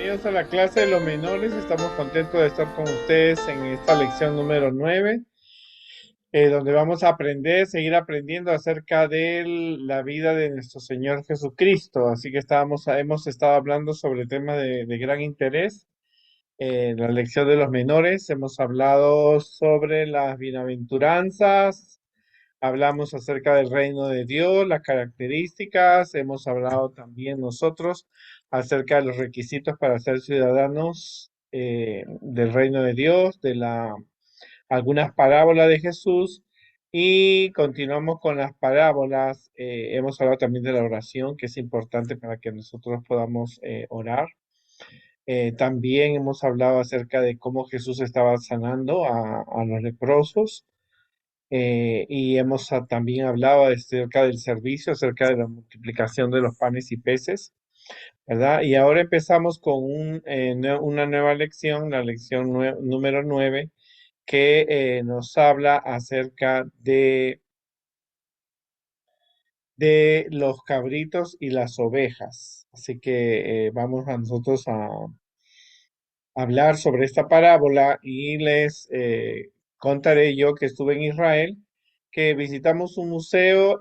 Bienvenidos a la clase de los menores. Estamos contentos de estar con ustedes en esta lección número 9, donde vamos a aprender, seguir aprendiendo acerca de la vida de nuestro Señor Jesucristo. Así que hemos estado hablando sobre temas de gran interés. En la lección de los menores hemos hablado sobre las bienaventuranzas, hablamos acerca del reino de Dios, las características, hemos hablado también nosotros acerca de los requisitos para ser ciudadanos del reino de Dios, algunas parábolas de Jesús y continuamos con las parábolas. Hemos hablado también de la oración, que es importante para que nosotros podamos orar. También hemos hablado acerca de cómo Jesús estaba sanando a los leprosos. Y hemos también hablado acerca del servicio, acerca de la multiplicación de los panes y peces, ¿verdad? Y ahora empezamos con una nueva lección, la lección número 9, que nos habla acerca de los cabritos y las ovejas. Así que vamos a nosotros a hablar sobre esta parábola y les contaré yo que estuve en Israel, que visitamos un museo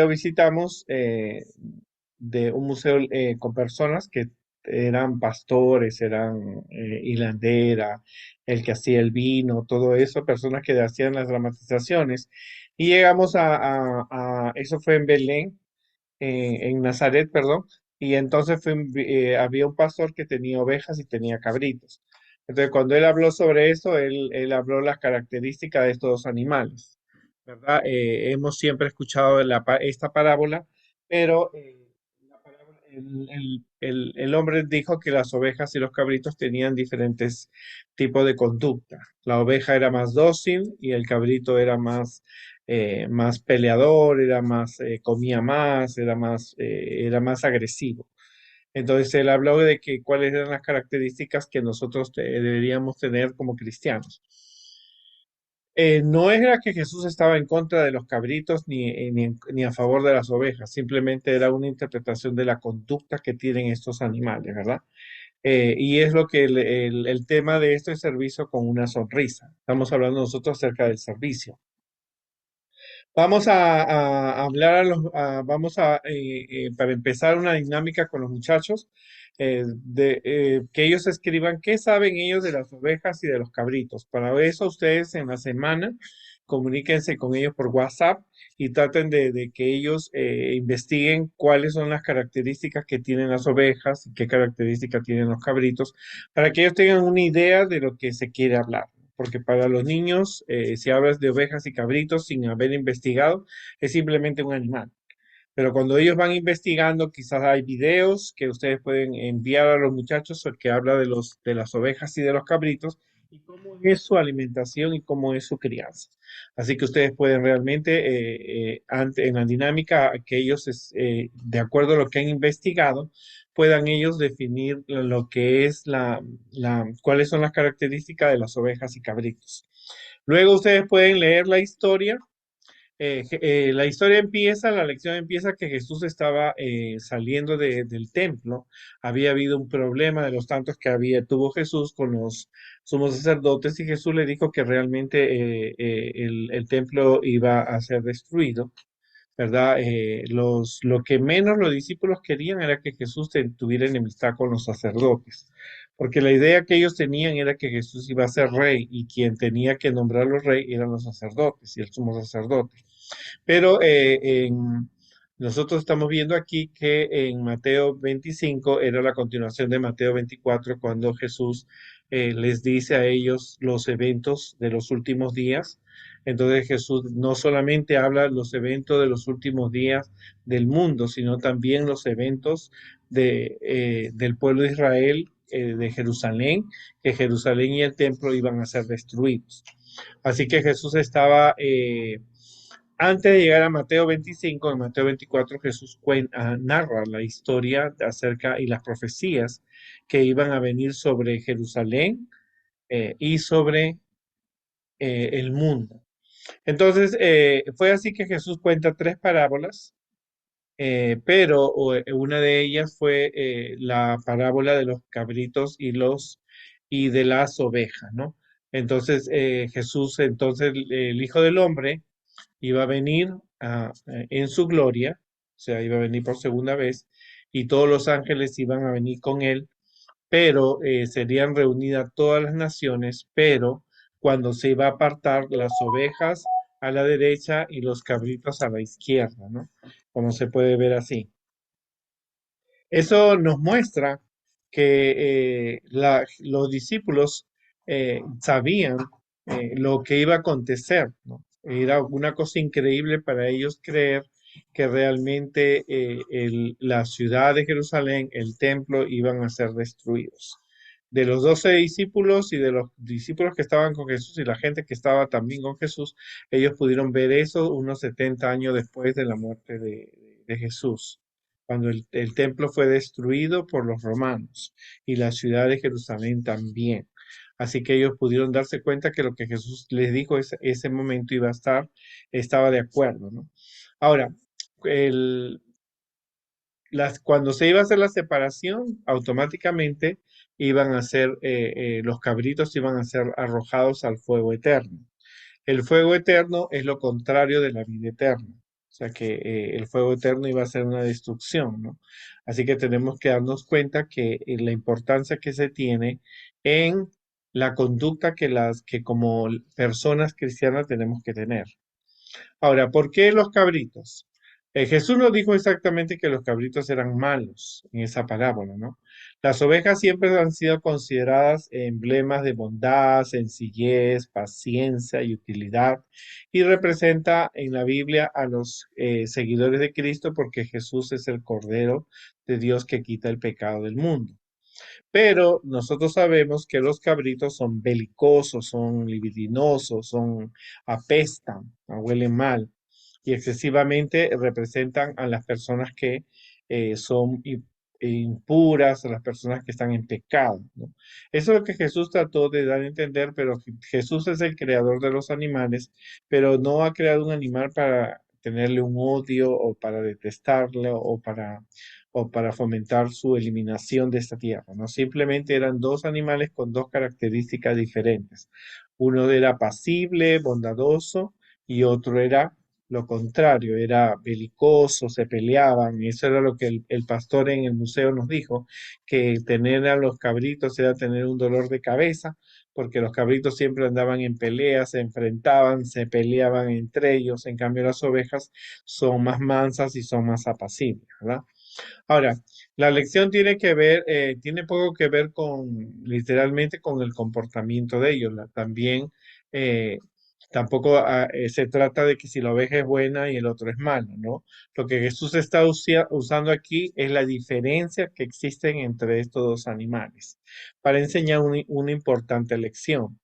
visitamos de un museo con personas que eran pastores, eran hilandera, el que hacía el vino, todo eso, personas que hacían las dramatizaciones. Y llegamos eso fue en Belén, en Nazaret, perdón, y entonces había un pastor que tenía ovejas y tenía cabritos. Entonces, cuando él habló sobre eso, él habló las características de estos dos animales, ¿verdad? Hemos siempre escuchado esta parábola, pero el hombre dijo que las ovejas y los cabritos tenían diferentes tipos de conducta. La oveja era más dócil y el cabrito era más peleador, comía más, era más agresivo. Entonces él habló de que cuáles eran las características que nosotros deberíamos tener como cristianos. No era que Jesús estaba en contra de los cabritos ni a favor de las ovejas, simplemente era una interpretación de la conducta que tienen estos animales, ¿verdad? Y es lo que el tema de este servicio con una sonrisa. Estamos hablando nosotros acerca del servicio. Vamos a hablar para empezar una dinámica con los muchachos, que ellos escriban qué saben ellos de las ovejas y de los cabritos. Para eso ustedes en la semana comuníquense con ellos por WhatsApp y traten de que ellos investiguen cuáles son las características que tienen las ovejas y qué características tienen los cabritos, para que ellos tengan una idea de lo que se quiere hablar, porque para los niños, si hablas de ovejas y cabritos sin haber investigado, es simplemente un animal. Pero cuando ellos van investigando, quizás hay videos que ustedes pueden enviar a los muchachos que habla de las ovejas y de los cabritos y cómo es su alimentación y cómo es su crianza. Así que ustedes pueden realmente, en la dinámica que ellos, de acuerdo a lo que han investigado, puedan ellos definir lo que es cuáles son las características de las ovejas y cabritos. Luego ustedes pueden leer la historia. La lección empieza que Jesús estaba saliendo del templo. Había habido un problema de los tantos que tuvo Jesús con los sumos sacerdotes y Jesús le dijo que realmente el templo iba a ser destruido, ¿verdad? Lo que menos los discípulos querían era que Jesús tuviera enemistad con los sacerdotes, porque la idea que ellos tenían era que Jesús iba a ser rey y quien tenía que nombrarlo rey eran los sacerdotes y el sumo sacerdote. Pero nosotros estamos viendo aquí que en Mateo 25 era la continuación de Mateo 24, cuando Jesús les dice a ellos los eventos de los últimos días. Entonces Jesús no solamente habla los eventos de los últimos días del mundo, sino también los eventos del pueblo de Israel, de Jerusalén, que Jerusalén y el templo iban a ser destruidos. Así que Jesús estaba, antes de llegar a Mateo 25, en Mateo 24 Jesús narra la historia acerca y las profecías que iban a venir sobre Jerusalén y sobre el mundo. Entonces, fue así que Jesús cuenta tres parábolas pero una de ellas fue la parábola de los cabritos y de las ovejas, ¿no? Entonces Jesús, entonces el Hijo del Hombre iba a venir en su gloria, o sea, iba a venir por segunda vez, y todos los ángeles iban a venir con él, pero serían reunidas todas las naciones, pero cuando se iba a apartar las ovejas a la derecha y los cabritos a la izquierda, ¿no? Como se puede ver así. Eso nos muestra que los discípulos sabían lo que iba a acontecer, ¿no? Era una cosa increíble para ellos creer que realmente la ciudad de Jerusalén, el templo, iban a ser destruidos. De los 12 discípulos y de los discípulos que estaban con Jesús y la gente que estaba también con Jesús, ellos pudieron ver eso unos 70 años después de la muerte de Jesús, cuando el templo fue destruido por los romanos y la ciudad de Jerusalén también. Así que ellos pudieron darse cuenta que lo que Jesús les dijo ese momento iba a estar, estaba de acuerdo, ¿no? Ahora, el, cuando se iba a hacer la separación, automáticamente iban a ser, los cabritos iban a ser arrojados al fuego eterno. El fuego eterno es lo contrario de la vida eterna. O sea que el fuego eterno iba a ser una destrucción, ¿no? Así que tenemos que darnos cuenta que la importancia que se tiene en la conducta que como personas cristianas tenemos que tener. Ahora, ¿por qué los cabritos? Jesús nos dijo exactamente que los cabritos eran malos en esa parábola, ¿no? Las ovejas siempre han sido consideradas emblemas de bondad, sencillez, paciencia y utilidad, y representa en la Biblia a los seguidores de Cristo porque Jesús es el Cordero de Dios que quita el pecado del mundo. Pero nosotros sabemos que los cabritos son belicosos, son libidinosos, apestan, huelen mal y excesivamente representan a las personas que son impuras, a las personas que están en pecado, ¿no? Eso es lo que Jesús trató de dar a entender, pero Jesús es el creador de los animales, pero no ha creado un animal para tenerle un odio o para detestarle o para fomentar su eliminación de esta tierra, ¿no? Simplemente eran dos animales con dos características diferentes. Uno era apacible, bondadoso, y otro era lo contrario, era belicoso, se peleaban. Y eso era lo que el pastor en el museo nos dijo, que tener a los cabritos era tener un dolor de cabeza, porque los cabritos siempre andaban en peleas, se enfrentaban, se peleaban entre ellos. En cambio, las ovejas son más mansas y son más apacibles, ¿verdad? Ahora, la lección tiene que ver, tiene poco que ver literalmente con el comportamiento de ellos. También, eh, tampoco se trata de que si la oveja es buena y el otro es malo, ¿no? Lo que Jesús está usando aquí es la diferencia que existen entre estos dos animales para enseñar una importante lección.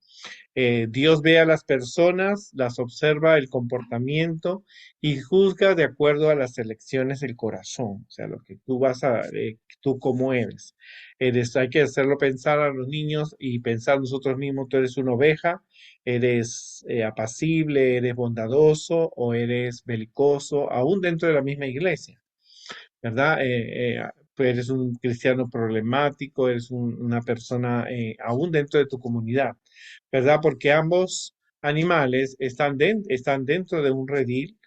Dios ve a las personas, las observa el comportamiento y juzga de acuerdo a las elecciones del corazón, o sea, lo que tú cómo eres. Hay que hacerlo pensar a los niños y pensar nosotros mismos, tú eres una oveja, eres apacible, eres bondadoso o eres belicoso, aún dentro de la misma iglesia. ¿Verdad? Pues eres un cristiano problemático, eres una persona aún dentro de tu comunidad, ¿verdad? Porque ambos animales están dentro de un redil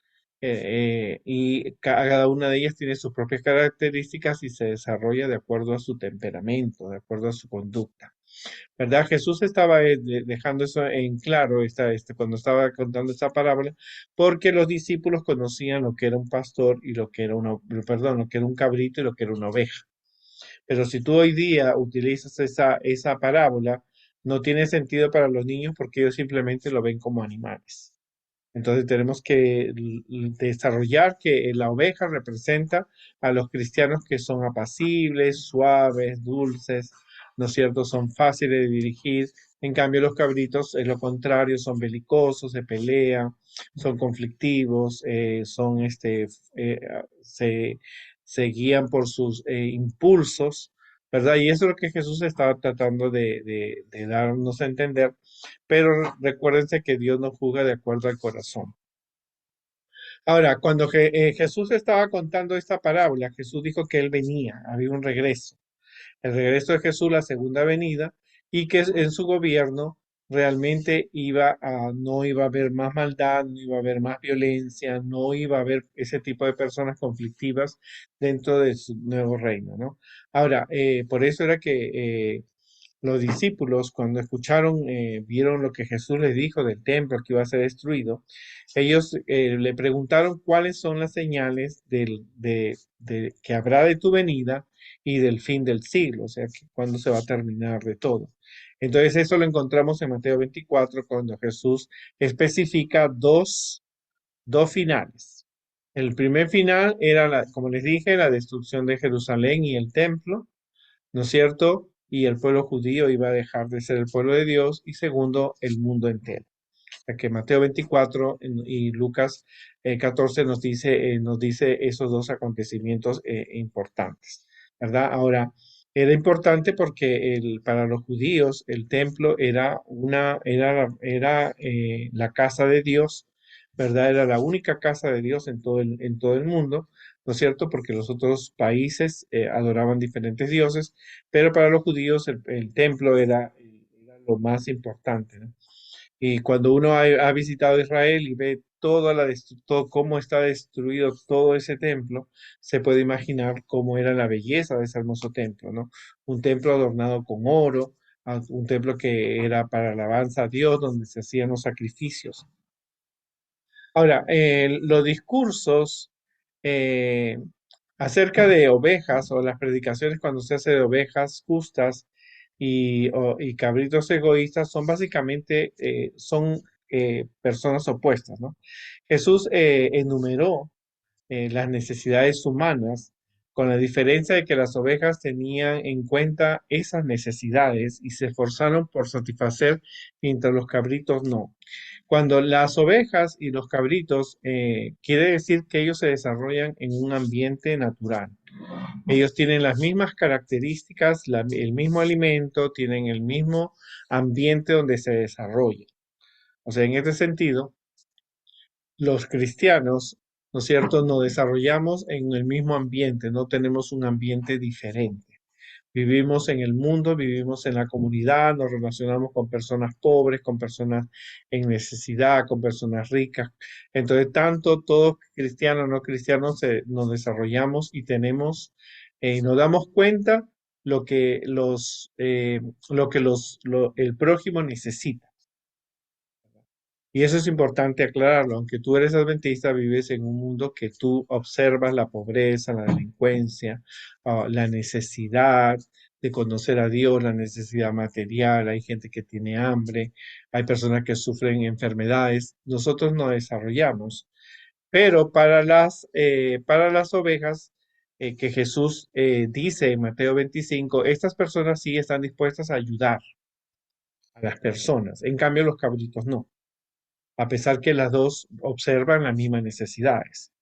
y cada una de ellas tiene sus propias características y se desarrolla de acuerdo a su temperamento, de acuerdo a su conducta. ¿Verdad? Jesús estaba dejando eso en claro cuando estaba contando esta parábola, porque los discípulos conocían lo que era un pastor y lo que era perdón, lo que era un cabrito y lo que era una oveja. Pero si tú hoy día utilizas esa parábola, no tiene sentido para los niños porque ellos simplemente lo ven como animales. Entonces tenemos que desarrollar que la oveja representa a los cristianos que son apacibles, suaves, dulces, ¿no es cierto? Son fáciles de dirigir. En cambio, los cabritos es lo contrario, son belicosos, se pelean, son conflictivos, eh, se, se guían por sus impulsos, ¿verdad? Y eso es lo que Jesús estaba tratando de darnos a entender, pero recuérdense que Dios no juzga de acuerdo al corazón. Ahora, cuando Jesús estaba contando esta parábola, Jesús dijo que él venía, había un regreso. El regreso de Jesús, la segunda venida, y que en su gobierno realmente no iba a haber más maldad, no iba a haber más violencia, no iba a haber ese tipo de personas conflictivas dentro de su nuevo reino, ¿no? Ahora, por eso era que los discípulos, cuando escucharon, vieron lo que Jesús les dijo del templo que iba a ser destruido, ellos le preguntaron cuáles son las señales que habrá de tu venida y del fin del siglo, o sea, que cuándo se va a terminar de todo. Entonces, eso lo encontramos en Mateo 24, cuando Jesús especifica dos finales. El primer final era, como les dije, la destrucción de Jerusalén y el templo. ¿No es cierto? Y el pueblo judío iba a dejar de ser el pueblo de Dios y segundo, el mundo entero. O sea que Mateo 24 y Lucas 14 nos dice esos dos acontecimientos importantes, ¿verdad? Ahora, era importante porque para los judíos el templo era la casa de Dios, ¿verdad? Era la única casa de Dios en todo el mundo, ¿no es cierto? Porque los otros países adoraban diferentes dioses, pero para los judíos el templo era lo más importante, ¿no? Y cuando uno ha visitado Israel y ve todo cómo está destruido todo ese templo, se puede imaginar cómo era la belleza de ese hermoso templo, ¿no? Un templo adornado con oro, un templo que era para alabanza a Dios, donde se hacían los sacrificios. Ahora, los discursos eh, acerca de ovejas o las predicaciones cuando se hace de ovejas justas y cabritos egoístas son básicamente personas opuestas, ¿no? Jesús enumeró las necesidades humanas con la diferencia de que las ovejas tenían en cuenta esas necesidades y se esforzaron por satisfacer mientras los cabritos no. Cuando las ovejas y los cabritos, quiere decir que ellos se desarrollan en un ambiente natural. Ellos tienen las mismas características, el mismo alimento, tienen el mismo ambiente donde se desarrolla. O sea, en este sentido, los cristianos, ¿no es cierto?, nos desarrollamos en el mismo ambiente, no tenemos un ambiente diferente. Vivimos en el mundo, vivimos en la comunidad, nos relacionamos con personas pobres, con personas en necesidad, con personas ricas. Entonces, tanto todos cristianos, no cristianos, nos desarrollamos y nos damos cuenta lo que el prójimo necesita. Y eso es importante aclararlo, aunque tú eres adventista, vives en un mundo que tú observas la pobreza, la delincuencia, la necesidad de conocer a Dios, la necesidad material, hay gente que tiene hambre, hay personas que sufren enfermedades. Nosotros nos desarrollamos, pero para las ovejas que Jesús dice en Mateo 25, estas personas sí están dispuestas a ayudar a las personas, en cambio los cabritos no, a pesar que las dos observan las mismas necesidades.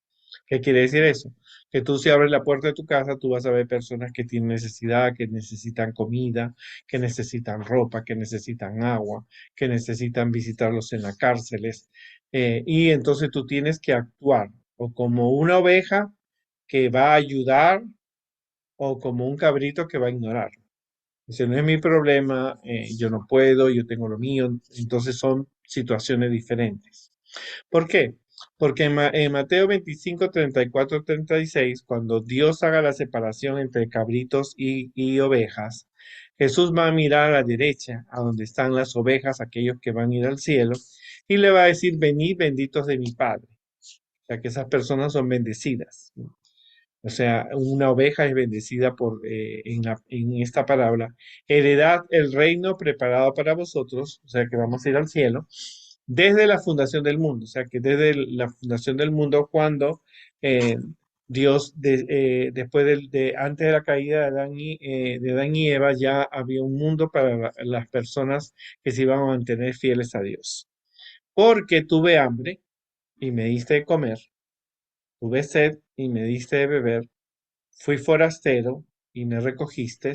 ¿Qué quiere decir eso? Que tú si abres la puerta de tu casa, tú vas a ver personas que tienen necesidad, que necesitan comida, que necesitan ropa, que necesitan agua, que necesitan visitarlos en las cárceles. Y entonces tú tienes que actuar o como una oveja que va a ayudar o como un cabrito que va a ignorar. Ese no es mi problema, yo no puedo, yo tengo lo mío. Entonces son situaciones diferentes. ¿Por qué? Porque en Mateo 25, 34, 36, cuando Dios haga la separación entre cabritos y ovejas, Jesús va a mirar a la derecha, a donde están las ovejas, aquellos que van a ir al cielo, y le va a decir, venid benditos de mi Padre. O sea que esas personas son bendecidas. O sea, una oveja es bendecida en esta palabra. Heredad el reino preparado para vosotros, o sea que vamos a ir al cielo, desde la fundación del mundo. O sea que desde la fundación del mundo, cuando eh, Dios, después antes de la caída de Adán y Eva, ya había un mundo para las personas que se iban a mantener fieles a Dios. Porque tuve hambre y me diste de comer, tuve sed y me diste de beber. Fui forastero y me recogiste,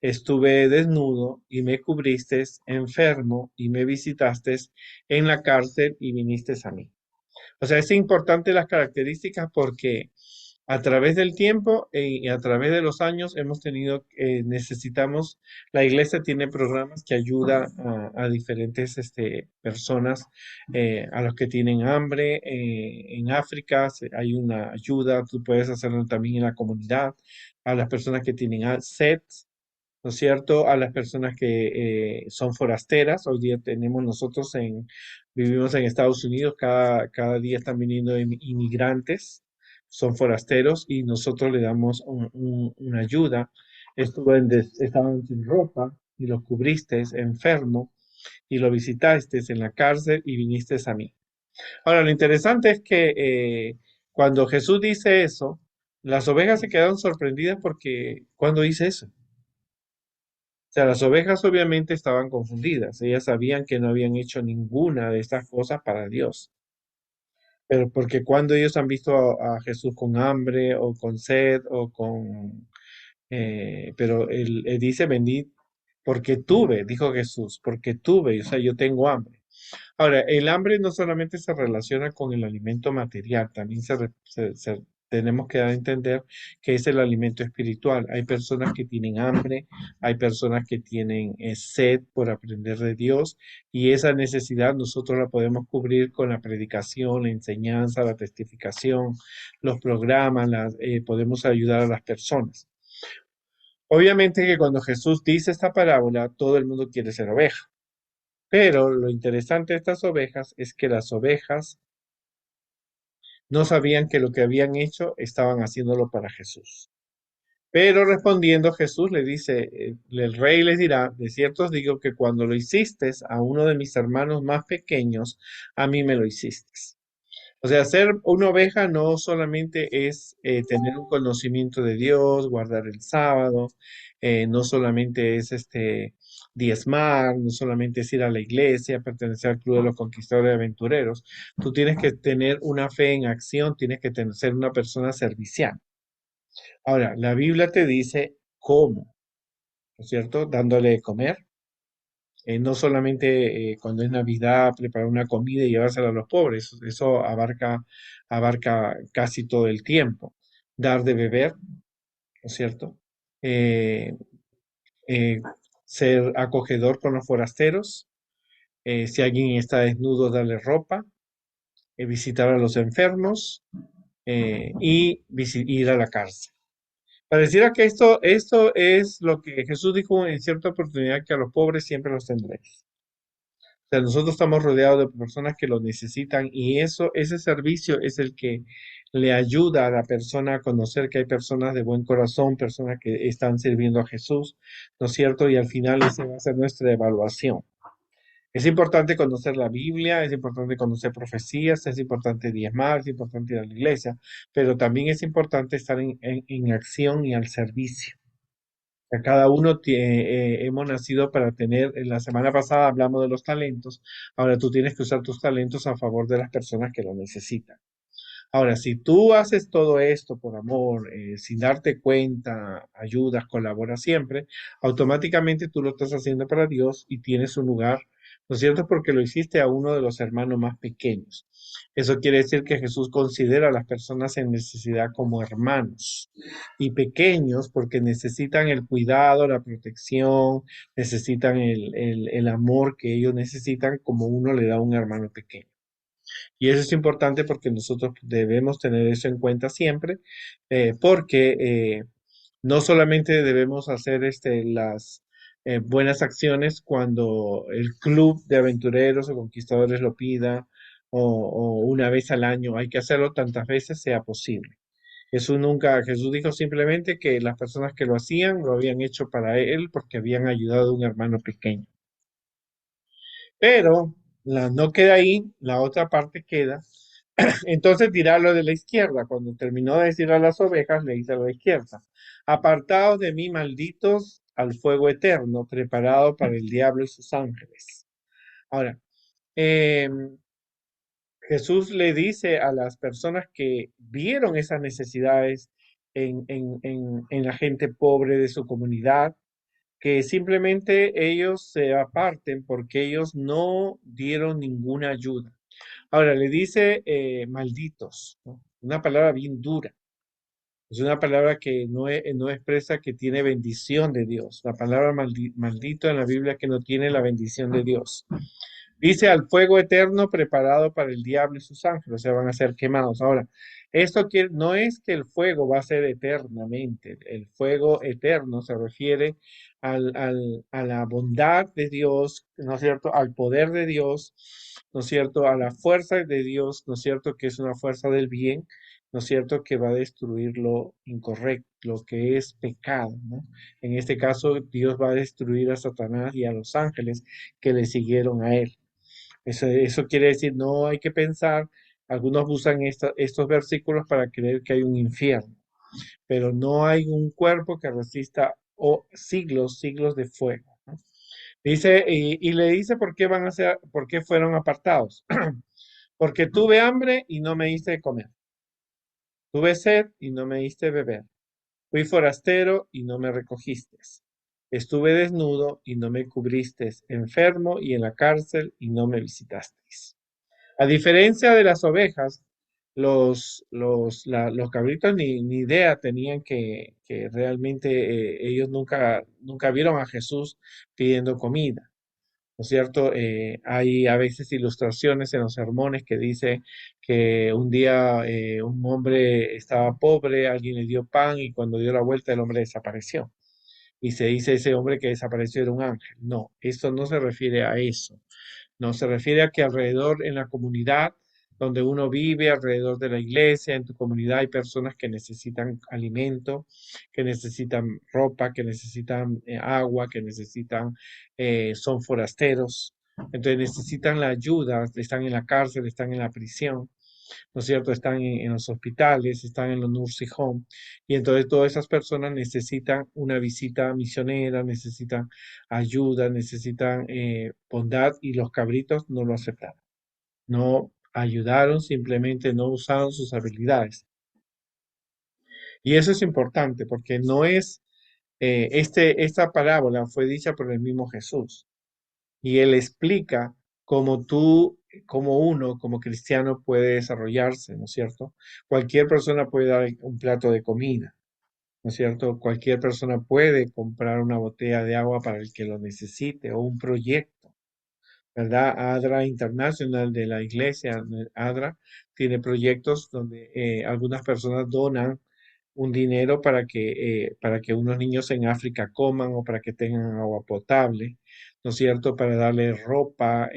estuve desnudo y me cubriste, enfermo y me visitaste, en la cárcel y viniste a mí. O sea, es importante las características porque a través del tiempo y a través de los años hemos tenido, necesitamos, la iglesia tiene programas que ayudan a diferentes personas, a los que tienen hambre. En África hay una ayuda, tú puedes hacerlo también en la comunidad, a las personas que tienen sed. ¿No es cierto? A las personas que son forasteras. Hoy día tenemos nosotros vivimos en Estados Unidos, cada día están viniendo inmigrantes, son forasteros y nosotros le damos una ayuda. Estaban sin ropa y los cubriste enfermo y lo visitaste en la cárcel y viniste a mí. Ahora, lo interesante es que cuando Jesús dice eso, las ovejas se quedaron sorprendidas porque cuando dice eso. O sea, las ovejas obviamente estaban confundidas. Ellas sabían que no habían hecho ninguna de estas cosas para Dios. Pero porque cuando ellos han visto a Jesús con hambre o con sed o con... pero él dice, vendí porque tuve, dijo Jesús, porque tuve, o sea, yo tengo hambre. Ahora, el hambre no solamente se relaciona con el alimento material, también tenemos que dar a entender que es el alimento espiritual. Hay personas que tienen hambre, hay personas que tienen sed por aprender de Dios y esa necesidad nosotros la podemos cubrir con la predicación, la enseñanza, la testificación, los programas, podemos ayudar a las personas. Obviamente que cuando Jesús dice esta parábola, todo el mundo quiere ser oveja. Pero lo interesante de estas ovejas es que las ovejas no sabían que lo que habían hecho estaban haciéndolo para Jesús. Pero respondiendo Jesús le dice, el rey les dirá, de cierto os digo que cuando lo hiciste a uno de mis hermanos más pequeños, a mí me lo hiciste. O sea, ser una oveja no solamente es tener un conocimiento de Dios, guardar el sábado, no solamente es diezmar, no solamente es ir a la iglesia, pertenecer al club de los conquistadores y aventureros. Tú tienes que tener una fe en acción, tienes que ser una persona servicial. Ahora, la Biblia te dice cómo, ¿no es cierto? Dándole de comer. No solamente cuando es Navidad, preparar una comida y llevársela a los pobres, eso abarca casi todo el tiempo. Dar de beber, ¿no es cierto? Eh, eh, Ser acogedor con los forasteros. Si alguien está desnudo, darle ropa. Visitar a los enfermos y ir a la cárcel. Pareciera que esto es lo que Jesús dijo en cierta oportunidad, que a los pobres siempre los tendréis. O sea, nosotros estamos rodeados de personas que lo necesitan y ese servicio es el que le ayuda a la persona a conocer que hay personas de buen corazón, personas que están sirviendo a Jesús, ¿no es cierto? Y al final esa va a ser nuestra evaluación. Es importante conocer la Biblia, es importante conocer profecías, es importante diezmar, es importante ir a la iglesia, pero también es importante estar en acción y al servicio. Que cada uno hemos nacido para tener, en la semana pasada hablamos de los talentos, ahora tú tienes que usar tus talentos a favor de las personas que lo necesitan. Ahora, si tú haces todo esto por amor, sin darte cuenta, ayudas, colaboras siempre, automáticamente tú lo estás haciendo para Dios y tienes un lugar, ¿no es cierto? Porque lo hiciste a uno de los hermanos más pequeños. Eso quiere decir que Jesús considera a las personas en necesidad como hermanos y pequeños porque necesitan el cuidado, la protección, necesitan el amor que ellos necesitan como uno le da a un hermano pequeño. Y eso es importante porque nosotros debemos tener eso en cuenta siempre, porque no solamente debemos hacer las buenas acciones cuando el club de aventureros o conquistadores lo pida o una vez al año, hay que hacerlo tantas veces sea posible. Jesús dijo simplemente que las personas que lo hacían lo habían hecho para él porque habían ayudado a un hermano pequeño. Pero no queda ahí, la otra parte queda. Entonces dirá lo de la izquierda. Cuando terminó de decir a las ovejas, le dice a la izquierda: apartaos de mí, malditos, al fuego eterno, preparado para el diablo y sus ángeles. Ahora, eh, Jesús le dice a las personas que vieron esas necesidades en la gente pobre de su comunidad, que simplemente ellos se aparten porque ellos no dieron ninguna ayuda. Ahora le dice malditos, ¿no? Una palabra bien dura. Es una palabra que no expresa que tiene bendición de Dios. La palabra maldito en la Biblia que no tiene la bendición de Dios. Dice al fuego eterno preparado para el diablo y sus ángeles, o sea, van a ser quemados. Ahora, no es que el fuego va a ser eternamente. El fuego eterno se refiere a la bondad de Dios, ¿no es cierto? Al poder de Dios, ¿no es cierto? A la fuerza de Dios, ¿no es cierto? Que es una fuerza del bien, ¿no es cierto? Que va a destruir lo incorrecto, lo que es pecado, ¿no? En este caso, Dios va a destruir a Satanás y a los ángeles que le siguieron a él. Eso quiere decir, no hay que pensar, algunos usan estos versículos para creer que hay un infierno, pero no hay un cuerpo que resista siglos de fuego, ¿no? Dice, y le dice por qué van a ser, por qué fueron apartados. Porque tuve hambre y no me diste de comer. Tuve sed y no me diste de beber. Fui forastero y no me recogiste. Estuve desnudo y no me cubriste. Enfermo y en la cárcel y no me visitasteis. A diferencia de las ovejas, los cabritos ni idea tenían que realmente ellos nunca vieron a Jesús pidiendo comida. ¿No es cierto? Hay a veces ilustraciones en los sermones que dice que un día un hombre estaba pobre, alguien le dio pan y cuando dio la vuelta el hombre desapareció. Y se dice ese hombre que desapareció era un ángel. No, esto no se refiere a eso. No, se refiere a que alrededor en la comunidad donde uno vive, alrededor de la iglesia, en tu comunidad hay personas que necesitan alimento, que necesitan ropa, que necesitan agua, que necesitan, son forasteros. Entonces necesitan la ayuda, están en la cárcel, están en la prisión, ¿no es cierto? Están en los hospitales, están en los nursing home, y entonces todas esas personas necesitan una visita misionera, necesitan ayuda, necesitan bondad, y los cabritos no lo aceptaron, no ayudaron, simplemente no usaron sus habilidades. Y eso es importante porque no es, esta parábola fue dicha por el mismo Jesús. Y él explica cómo cómo uno, como cristiano, puede desarrollarse, ¿no es cierto? Cualquier persona puede dar un plato de comida, ¿no es cierto? Cualquier persona puede comprar una botella de agua para el que lo necesite o un proyecto, ¿verdad? ADRA Internacional de la iglesia, ADRA, tiene proyectos donde algunas personas donan un dinero para que unos niños en África coman o para que tengan agua potable, ¿no es cierto? Para darle ropa,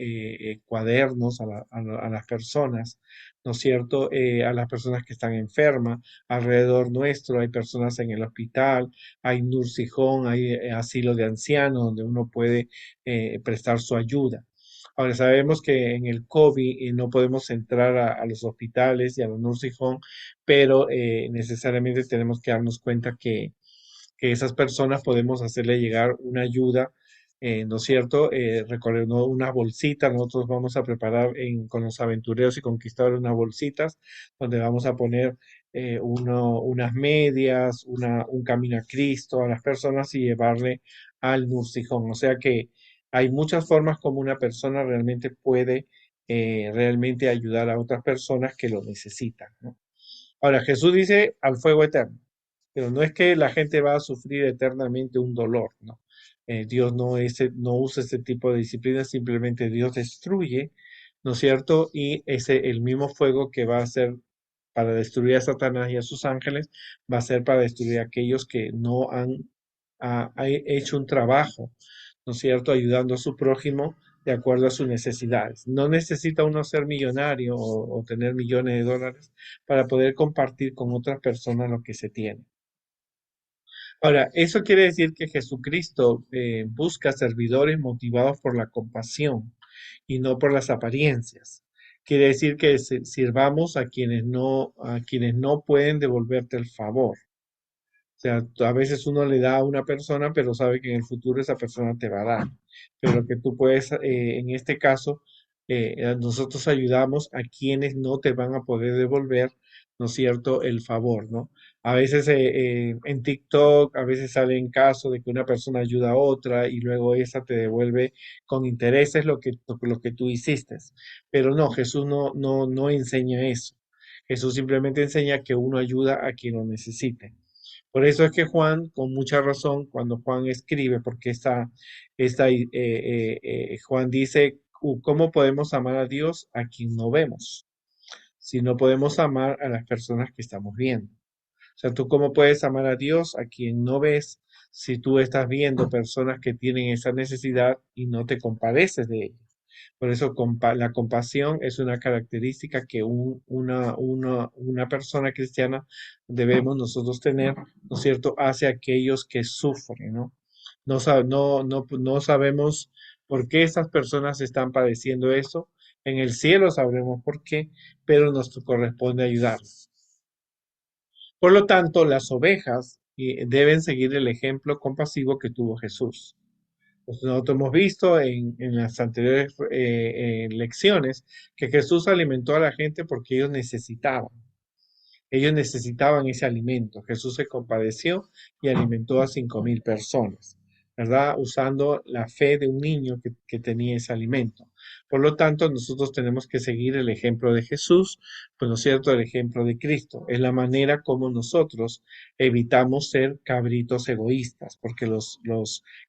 cuadernos a las personas, ¿no es cierto? A las personas que están enfermas. Alrededor nuestro hay personas en el hospital, hay nursijón, hay asilo de ancianos donde uno puede prestar su ayuda. Ahora sabemos que en el COVID no podemos entrar a los hospitales y a los nursing home, pero necesariamente tenemos que darnos cuenta que esas personas podemos hacerle llegar una ayuda, ¿no es cierto? Recordando unas bolsitas, nosotros vamos a preparar con los aventureros y conquistadores unas bolsitas donde vamos a poner unas medias, un camino a Cristo a las personas y llevarle al nursing home. O sea que hay muchas formas como una persona realmente puede realmente ayudar a otras personas que lo necesitan, ¿no? Ahora, Jesús dice al fuego eterno, pero no es que la gente va a sufrir eternamente un dolor, ¿no? Dios no usa ese tipo de disciplina, simplemente Dios destruye, ¿no es cierto? Y el mismo fuego que va a ser para destruir a Satanás y a sus ángeles, va a ser para destruir a aquellos que no han hecho un trabajo, ¿no es cierto? Ayudando a su prójimo de acuerdo a sus necesidades. No necesita uno ser millonario o tener millones de dólares para poder compartir con otras personas lo que se tiene. Ahora, eso quiere decir que Jesucristo busca servidores motivados por la compasión y no por las apariencias. Quiere decir que sirvamos a quienes no pueden devolverte el favor. O sea, a veces uno le da a una persona, pero sabe que en el futuro esa persona te va a dar. Pero que tú puedes, en este caso, nosotros ayudamos a quienes no te van a poder devolver ¿no es cierto?, el favor, ¿no? A veces en TikTok, a veces salen casos de que una persona ayuda a otra y luego esa te devuelve con intereses lo que tú hiciste. Pero no, Jesús no enseña eso. Jesús simplemente enseña que uno ayuda a quien lo necesite. Por eso es que Juan, con mucha razón, cuando Juan escribe, porque Juan dice, ¿cómo podemos amar a Dios a quien no vemos? Si no podemos amar a las personas que estamos viendo. O sea, ¿tú cómo puedes amar a Dios a quien no ves si tú estás viendo personas que tienen esa necesidad y no te compadeces de ellas? Por eso la compasión es una característica que una persona cristiana debemos nosotros tener, ¿no es cierto?, hacia aquellos que sufren, ¿no? No sabemos por qué estas personas están padeciendo eso. En el cielo sabremos por qué, pero nos corresponde ayudarlos. Por lo tanto, las ovejas deben seguir el ejemplo compasivo que tuvo Jesús. Pues nosotros hemos visto en las anteriores lecciones que Jesús alimentó a la gente porque ellos necesitaban. Ellos necesitaban ese alimento. Jesús se compadeció y alimentó a 5.000 personas, ¿verdad? Usando la fe de un niño que tenía ese alimento. Por lo tanto, nosotros tenemos que seguir el ejemplo de Jesús, pues no es cierto, el ejemplo de Cristo. Es la manera como nosotros evitamos ser cabritos egoístas, porque los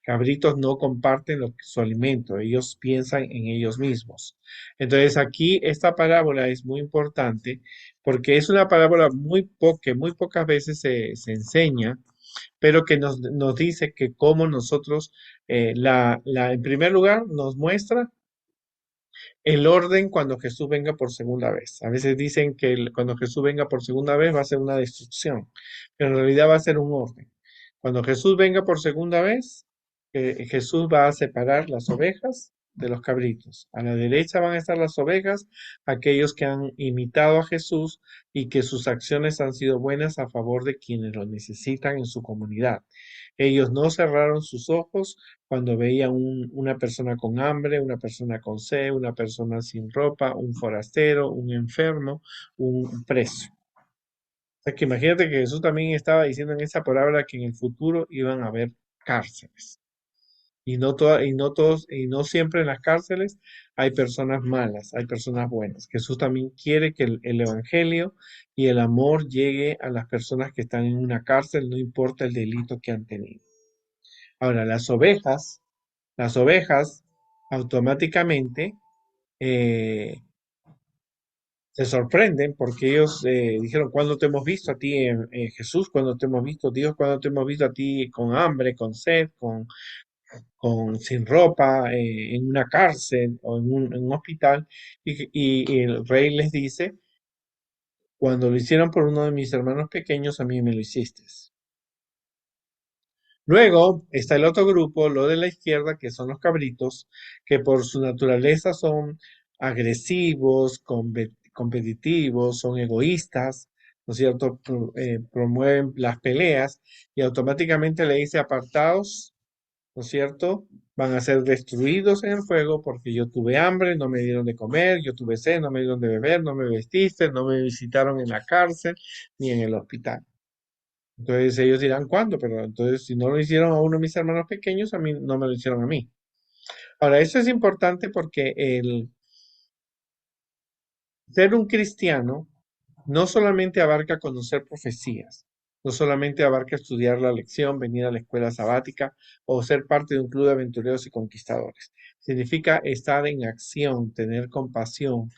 cabritos no comparten su alimento, ellos piensan en ellos mismos. Entonces, aquí esta parábola es muy importante porque es una parábola que muy pocas veces se enseña, pero que nos dice que cómo nosotros, en primer lugar, nos muestra el orden cuando Jesús venga por segunda vez. A veces dicen que cuando Jesús venga por segunda vez va a ser una destrucción, pero en realidad va a ser un orden. Cuando Jesús venga por segunda vez, Jesús va a separar las ovejas de los cabritos. A la derecha van a estar las ovejas, aquellos que han imitado a Jesús y que sus acciones han sido buenas a favor de quienes lo necesitan en su comunidad. Ellos no cerraron sus ojos cuando veían una persona con hambre, una persona con sed, una persona sin ropa, un forastero, un enfermo, un preso. O sea que imagínate que Jesús también estaba diciendo en esa parábola que en el futuro iban a haber cárceles. Y no siempre en las cárceles hay personas malas, hay personas buenas. Jesús también quiere que el evangelio y el amor llegue a las personas que están en una cárcel, no importa el delito que han tenido. Ahora, las ovejas automáticamente eh, se sorprenden porque ellos dijeron, ¿cuándo te hemos visto a ti, Jesús? ¿Cuándo te hemos visto, Dios? ¿Cuándo te hemos visto a ti con hambre, con sed, sin ropa, en una cárcel o en un hospital? Y el rey les dice, cuando lo hicieron por uno de mis hermanos pequeños, a mí me lo hiciste. Luego está el otro grupo, lo de la izquierda, que son los cabritos, que por su naturaleza son agresivos, competitivos, son egoístas, ¿no es cierto? Promueven las peleas y automáticamente le dice apartados, ¿no es cierto? Van a ser destruidos en el fuego porque yo tuve hambre, no me dieron de comer, yo tuve sed, no me dieron de beber, no me vestiste, no me visitaron en la cárcel ni en el hospital. Entonces ellos dirán, ¿cuándo? Pero entonces si no lo hicieron a uno de mis hermanos pequeños, a mí no me lo hicieron a mí. Ahora, eso es importante porque el ser un cristiano no solamente abarca conocer profecías, no solamente abarca estudiar la lección, venir a la escuela sabática o ser parte de un club de aventureros y conquistadores. Significa estar en acción, tener compasión,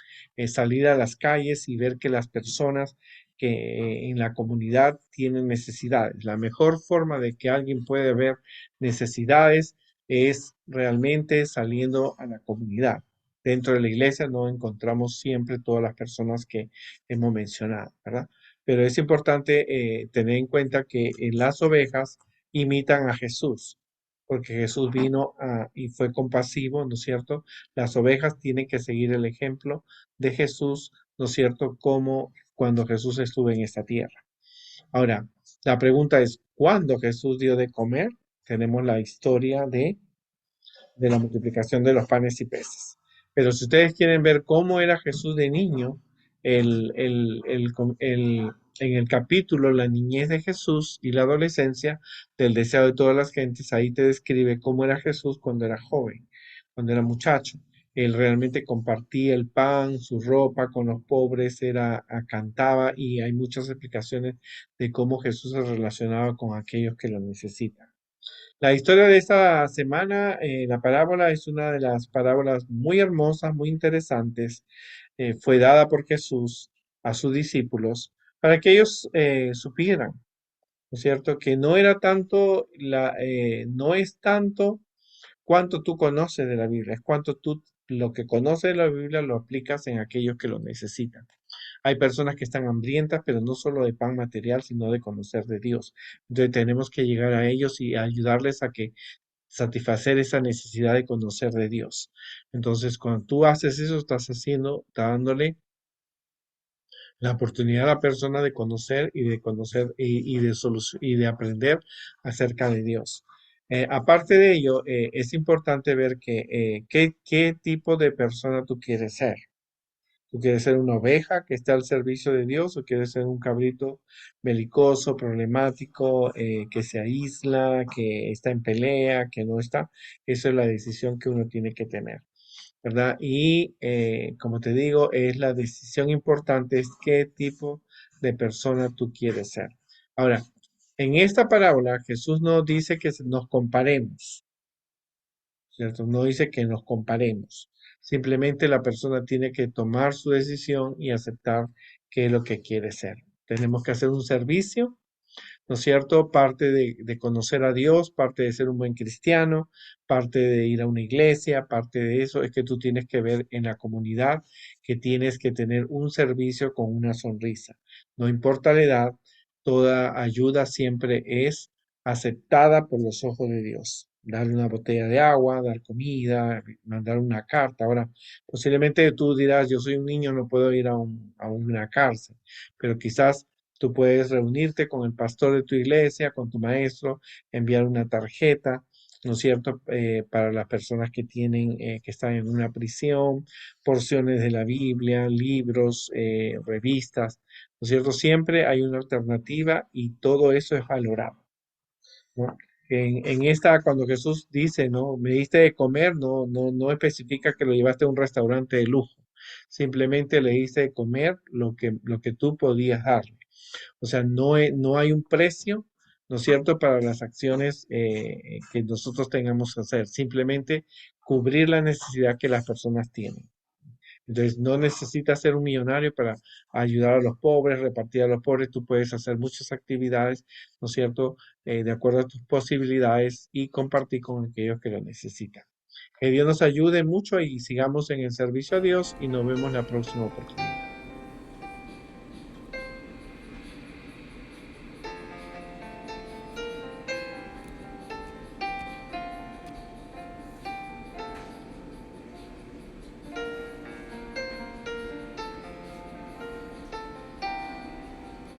salir a las calles y ver que las personas que en la comunidad tienen necesidades. La mejor forma de que alguien puede ver necesidades es realmente saliendo a la comunidad. Dentro de la iglesia no encontramos siempre todas las personas que hemos mencionado, ¿verdad? Pero es importante tener en cuenta que las ovejas imitan a Jesús, porque Jesús vino y fue compasivo, ¿no es cierto? Las ovejas tienen que seguir el ejemplo de Jesús, ¿no es cierto? Como cuando Jesús estuvo en esta tierra. Ahora, la pregunta es, ¿cuándo Jesús dio de comer? Tenemos la historia de la multiplicación de los panes y peces. Pero si ustedes quieren ver cómo era Jesús de niño, en el capítulo La niñez de Jesús y la adolescencia del deseo de todas las gentes, ahí te describe cómo era Jesús cuando era joven, cuando era muchacho. Él realmente compartía el pan, su ropa con los pobres, cantaba y hay muchas explicaciones de cómo Jesús se relacionaba con aquellos que lo necesitan. La historia de esta semana, la parábola es una de las parábolas muy hermosas, muy interesantes. Fue dada por Jesús a sus discípulos para que ellos supieran, ¿no es cierto? Que no era tanto no es tanto cuánto tú conoces de la Biblia, es cuánto tú lo que conoces de la Biblia lo aplicas en aquellos que lo necesitan. Hay personas que están hambrientas, pero no solo de pan material, sino de conocer de Dios. Entonces tenemos que llegar a ellos y ayudarles a que satisfacer esa necesidad de conocer de Dios. Entonces, cuando tú haces eso, estás haciendo, dándole la oportunidad a la persona de conocer y de aprender acerca de Dios. Aparte de ello, es importante ver qué tipo de persona tú quieres ser. ¿Tú quieres ser una oveja que está al servicio de Dios o quieres ser un cabrito belicoso, problemático, que se aísla, que está en pelea, que no está? Esa es la decisión que uno tiene que tener, ¿verdad? Y como te digo, es la decisión importante, es qué tipo de persona tú quieres ser. Ahora, en esta parábola Jesús nos dice que nos comparemos. ¿Cierto? No dice que nos comparemos. Simplemente la persona tiene que tomar su decisión y aceptar qué es lo que quiere ser. Tenemos que hacer un servicio, ¿no es cierto? Parte de conocer a Dios, parte de ser un buen cristiano, parte de ir a una iglesia, parte de eso es que tú tienes que ver en la comunidad que tienes que tener un servicio con una sonrisa. No importa la edad, toda ayuda siempre es aceptada por los ojos de Dios. Dar una botella de agua, dar comida, mandar una carta. Ahora, posiblemente tú dirás, yo soy un niño, no puedo ir a una cárcel, pero quizás tú puedes reunirte con el pastor de tu iglesia, con tu maestro, enviar una tarjeta, ¿no es cierto? Para las personas que que están en una prisión, porciones de la Biblia, libros, revistas, ¿no es cierto? Siempre hay una alternativa y todo eso es valorado, ¿no? En esta, cuando Jesús dice, ¿no? Me diste de comer, no especifica que lo llevaste a un restaurante de lujo. Simplemente le diste de comer lo que tú podías dar. O sea, no hay un precio, ¿no es cierto?, para las acciones que nosotros tengamos que hacer. Simplemente cubrir la necesidad que las personas tienen. Entonces, no necesitas ser un millonario para ayudar a los pobres, repartir a los pobres. Tú puedes hacer muchas actividades, ¿no es cierto?, de acuerdo a tus posibilidades y compartir con aquellos que lo necesitan. Que Dios nos ayude mucho y sigamos en el servicio a Dios y nos vemos la próxima oportunidad.